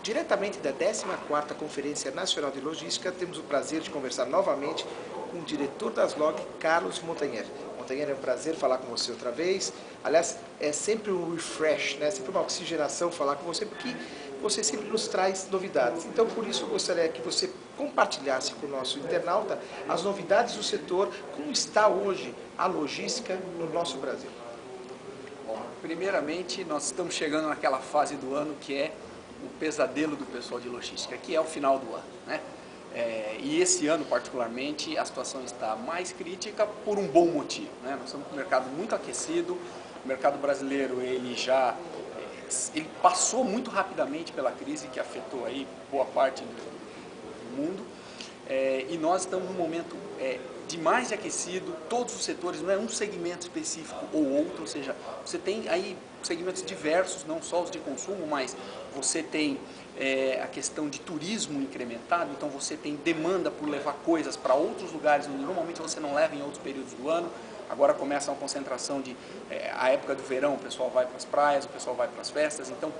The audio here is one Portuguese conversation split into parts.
Diretamente da 14ª Conferência Nacional de Logística, temos o prazer de conversar novamente com o diretor das LOG, Carlos Montanher. Montanher, é um prazer falar com você outra vez. Aliás, é sempre um refresh, né? Sempre uma oxigenação falar com você, porque você sempre nos traz novidades. Então, por isso, eu gostaria que você compartilhasse com o nosso internauta as novidades do setor, como está hoje a logística no nosso Brasil. Bom, primeiramente, nós estamos chegando naquela fase do ano que é o pesadelo do pessoal de logística, que é o final do ano, né? E esse ano, particularmente, a situação está mais crítica por um bom motivo, né? Nós estamos com o mercado muito aquecido, o mercado brasileiro ele passou muito rapidamente pela crise que afetou aí boa parte do mundo, e nós estamos num momento demais de aquecido, todos os setores, não é um segmento específico ou outro, ou seja, você tem aí segmentos diversos, não só os de consumo, mas você tem a questão de turismo incrementado, então você tem demanda por levar coisas para outros lugares onde normalmente você não leva em outros períodos do ano. Agora começa uma concentração a época do verão, o pessoal vai para as praias, o pessoal vai para as festas, então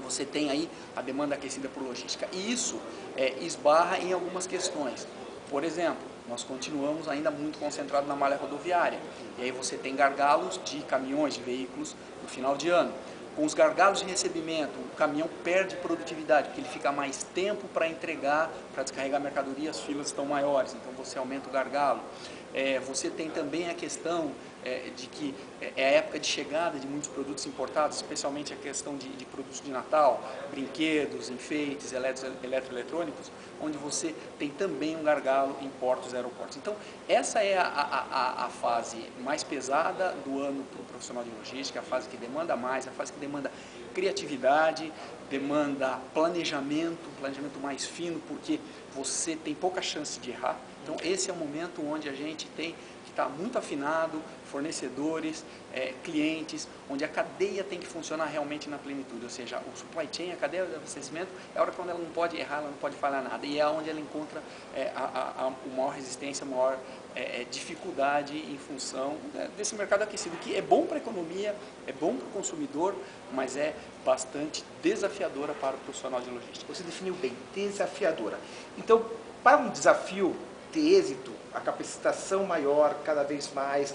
você tem aí a demanda aquecida por logística. E isso esbarra em algumas questões. Por exemplo, nós continuamos ainda muito concentrados na malha rodoviária. E aí você tem gargalos de caminhões, de veículos no final de ano. Com os gargalos de recebimento, o caminhão perde produtividade, porque ele fica mais tempo para entregar, para descarregar mercadoria, as filas estão maiores, então você aumenta o gargalo. Você tem também a questão de que é a época de chegada de muitos produtos importados, especialmente a questão de produtos de Natal, brinquedos, enfeites, eletroeletrônicos, onde você tem também um gargalo em portos e aeroportos. Então, essa é a fase mais pesada do ano para o profissional de logística, a fase que demanda mais, a fase que demanda criatividade, demanda planejamento mais fino, porque você tem pouca chance de errar. Então, esse é o momento onde a gente tem que estar muito afinado, fornecedores, clientes, onde a cadeia tem que funcionar realmente na plenitude, ou seja, o supply chain, a cadeia de abastecimento, é a hora quando ela não pode errar, ela não pode falhar nada, e é onde ela encontra a maior resistência, a maior dificuldade em função desse mercado aquecido, que é bom para a economia, é bom para o consumidor, mas é bastante desafiadora para o profissional de logística. Você definiu bem, desafiadora. Então, para um desafio ter êxito, a capacitação maior cada vez mais,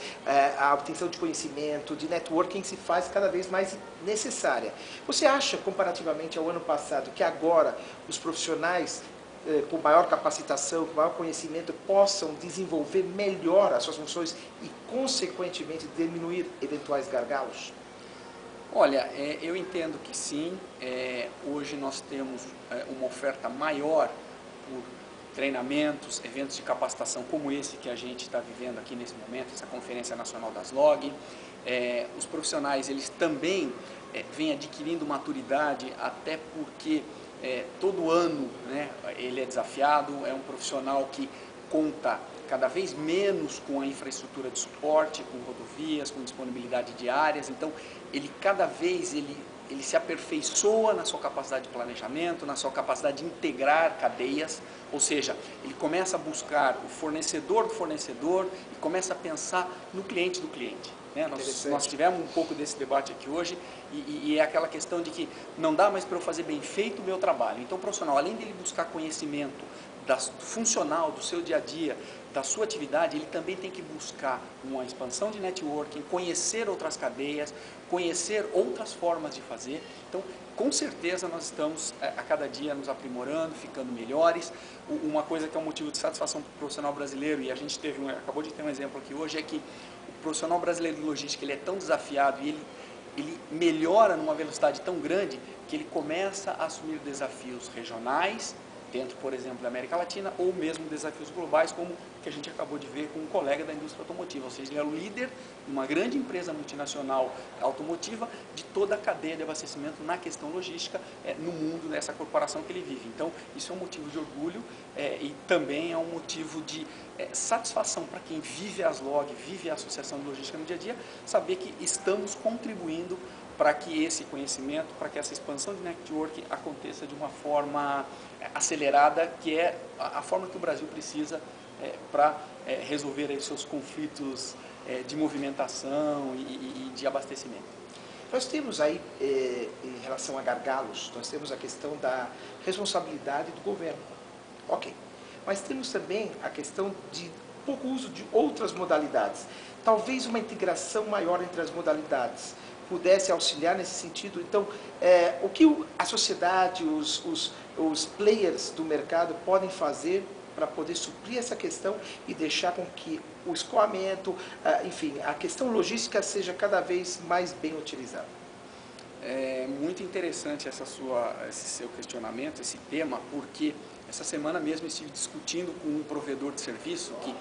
a obtenção de conhecimento, de networking se faz cada vez mais necessária. Você acha, comparativamente ao ano passado, que agora os profissionais com maior capacitação, com maior conhecimento, possam desenvolver melhor as suas funções e, consequentemente, diminuir eventuais gargalos? Olha, eu entendo que sim. Hoje nós temos uma oferta maior por treinamentos, eventos de capacitação como esse que a gente está vivendo aqui nesse momento, essa Conferência Nacional das LOG. Os profissionais, eles também vêm adquirindo maturidade, até porque todo ano, né, ele é desafiado, é um profissional que conta cada vez menos com a infraestrutura de suporte, com rodovias, com disponibilidade de áreas, então cada vez ele se aperfeiçoa na sua capacidade de planejamento, na sua capacidade de integrar cadeias, ou seja, ele começa a buscar o fornecedor do fornecedor e começa a pensar no cliente do cliente. Nós tivemos um pouco desse debate aqui hoje e é aquela questão de que não dá mais para eu fazer bem feito o meu trabalho. Então o profissional, além dele buscar conhecimento funcional do seu dia a dia, da sua atividade, ele também tem que buscar uma expansão de networking, conhecer outras cadeias, conhecer outras formas de fazer. Então, com certeza nós estamos a cada dia nos aprimorando, ficando melhores. Uma coisa que é um motivo de satisfação para o profissional brasileiro, e a gente acabou de ter um exemplo aqui hoje, é que o profissional brasileiro de logística ele é tão desafiado e ele melhora numa velocidade tão grande que ele começa a assumir desafios regionais, dentro, por exemplo, da América Latina, ou mesmo desafios globais, como que a gente acabou de ver com um colega da indústria automotiva, ou seja, ele é o líder de uma grande empresa multinacional automotiva de toda a cadeia de abastecimento na questão logística no mundo, nessa corporação que ele vive. Então, isso é um motivo de orgulho e também é um motivo de satisfação para quem vive as LOG, vive a Associação de Logística no dia a dia, saber que estamos contribuindo para que esse conhecimento, para que essa expansão de network aconteça de uma forma acelerada, que é a forma que o Brasil precisa para resolver aí seus conflitos de movimentação e de abastecimento. Nós temos aí, em relação a gargalos, nós temos a questão da responsabilidade do governo. Ok. Mas temos também a questão de pouco uso de outras modalidades. Talvez uma integração maior entre as modalidades pudesse auxiliar nesse sentido. Então, o que a sociedade, os players do mercado podem fazer para poder suprir essa questão e deixar com que o escoamento, enfim, a questão logística seja cada vez mais bem utilizada? É muito interessante esse seu questionamento, esse tema, porque essa semana mesmo eu estive discutindo com um provedor de serviço que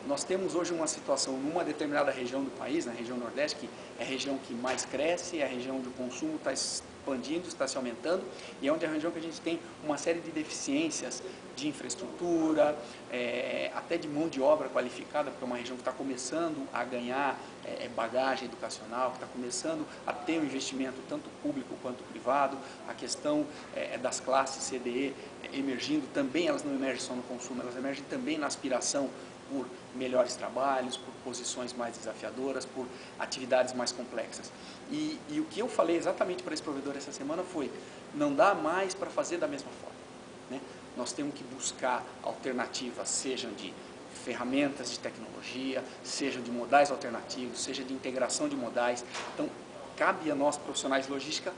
nós temos hoje uma situação numa determinada região do país, na região Nordeste, que é a região que mais cresce, é a região onde o consumo está expandindo, está se aumentando, e é onde é a região que a gente tem uma série de deficiências de infraestrutura, até de mão de obra qualificada, porque é uma região que está começando a ganhar bagagem educacional, que está começando a ter um investimento tanto público quanto privado, a questão das classes CDE emergindo também, elas não emergem só no consumo, elas emergem também na aspiração por melhores trabalhos, por posições mais desafiadoras, por atividades mais complexas. E o que eu falei exatamente para esse provedor essa semana foi, não dá mais para fazer da mesma forma, né? Nós temos que buscar alternativas, sejam de ferramentas de tecnologia, sejam de modais alternativos, seja de integração de modais. Então, cabe a nós, profissionais de logística,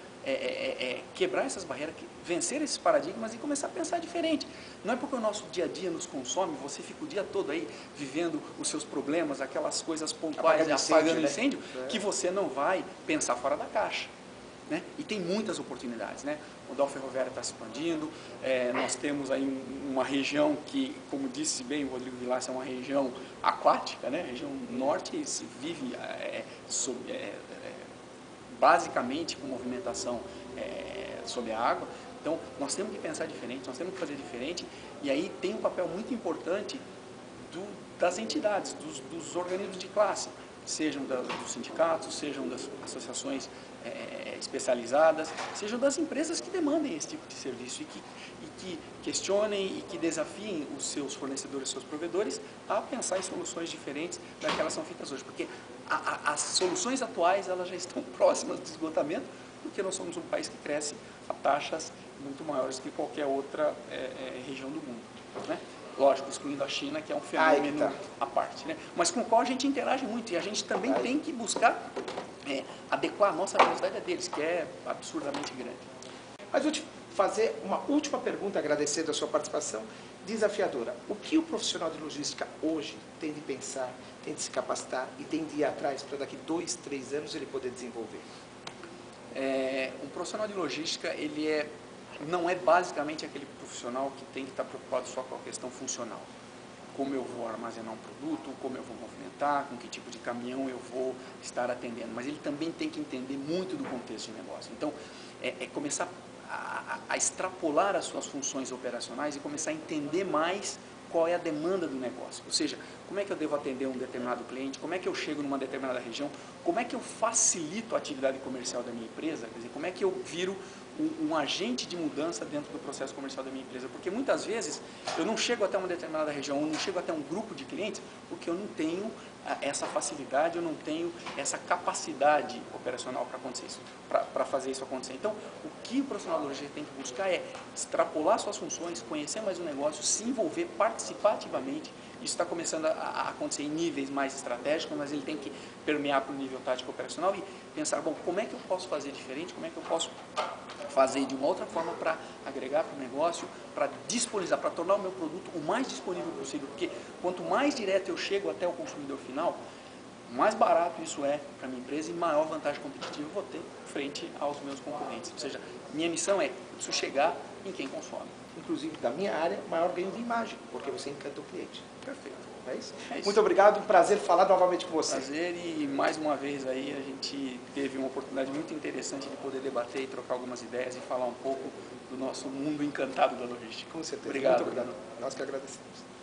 quebrar essas barreiras, vencer esses paradigmas e começar a pensar diferente. Não é porque o nosso dia a dia nos consome, você fica o dia todo aí vivendo os seus problemas, aquelas coisas pontuais, apagando incêndio, que você não vai pensar fora da caixa, né? E tem muitas oportunidades, né? O modal ferroviário está se expandindo, nós temos aí uma região que, como disse bem o Rodrigo Villaça, é uma região aquática, né? A região norte se vive basicamente com movimentação sobre a água. Então, nós temos que pensar diferente, nós temos que fazer diferente, e aí tem um papel muito importante das entidades, dos organismos de classe, sejam dos sindicatos, sejam das associações especializadas, sejam das empresas que demandem esse tipo de serviço e que questionem e que desafiem os seus fornecedores, os seus provedores a pensar em soluções diferentes daquelas que são feitas hoje, porque as soluções atuais elas já estão próximas do esgotamento, porque nós somos um país que cresce a taxas muito maiores que qualquer outra região do mundo, né? Lógico, excluindo a China, que é um fenômeno à parte, né? Mas com o qual a gente interage muito, e a gente também tem que buscar adequar a nossa velocidade a deles, que é absurdamente grande. Mas eu te fazer uma última pergunta, agradecendo a sua participação, desafiadora. O que o profissional de logística hoje tem de pensar, tem de se capacitar e tem de ir atrás para daqui 2, 3 anos ele poder desenvolver? Um profissional de logística, ele não é basicamente aquele profissional que tem que estar preocupado só com a questão funcional. Como eu vou armazenar um produto, como eu vou movimentar, com que tipo de caminhão eu vou estar atendendo. Mas ele também tem que entender muito do contexto de negócio. Então, começar a extrapolar as suas funções operacionais e começar a entender mais qual é a demanda do negócio. Ou seja, como é que eu devo atender um determinado cliente, como é que eu chego numa determinada região, como é que eu facilito a atividade comercial da minha empresa, quer dizer, como é que eu viro um agente de mudança dentro do processo comercial da minha empresa, porque muitas vezes eu não chego até uma determinada região, eu não chego até um grupo de clientes, porque eu não tenho essa facilidade, eu não tenho essa capacidade operacional para acontecer isso, para fazer isso acontecer. Então, o que o profissional de logística tem que buscar é extrapolar suas funções, conhecer mais o negócio, se envolver, participar ativamente. Isso está começando a acontecer em níveis mais estratégicos, mas ele tem que permear para o nível tático operacional e pensar, bom, como é que eu posso fazer diferente, como é que eu posso fazer de uma outra forma para agregar para o negócio, para disponibilizar, para tornar o meu produto o mais disponível possível, porque quanto mais direto eu chego até o consumidor final, mais barato isso é para a minha empresa e maior vantagem competitiva eu vou ter frente aos meus concorrentes. Ou seja, minha missão eu preciso chegar em quem consome. Inclusive, da minha área, maior ganho de imagem, porque você encanta o cliente. Perfeito. É isso? É isso. Muito obrigado, um prazer falar novamente com você. Prazer, e mais uma vez aí a gente teve uma oportunidade muito interessante de poder debater e trocar algumas ideias e falar um pouco do nosso mundo encantado da logística. Com certeza. Obrigado. Muito obrigado. Nós que agradecemos.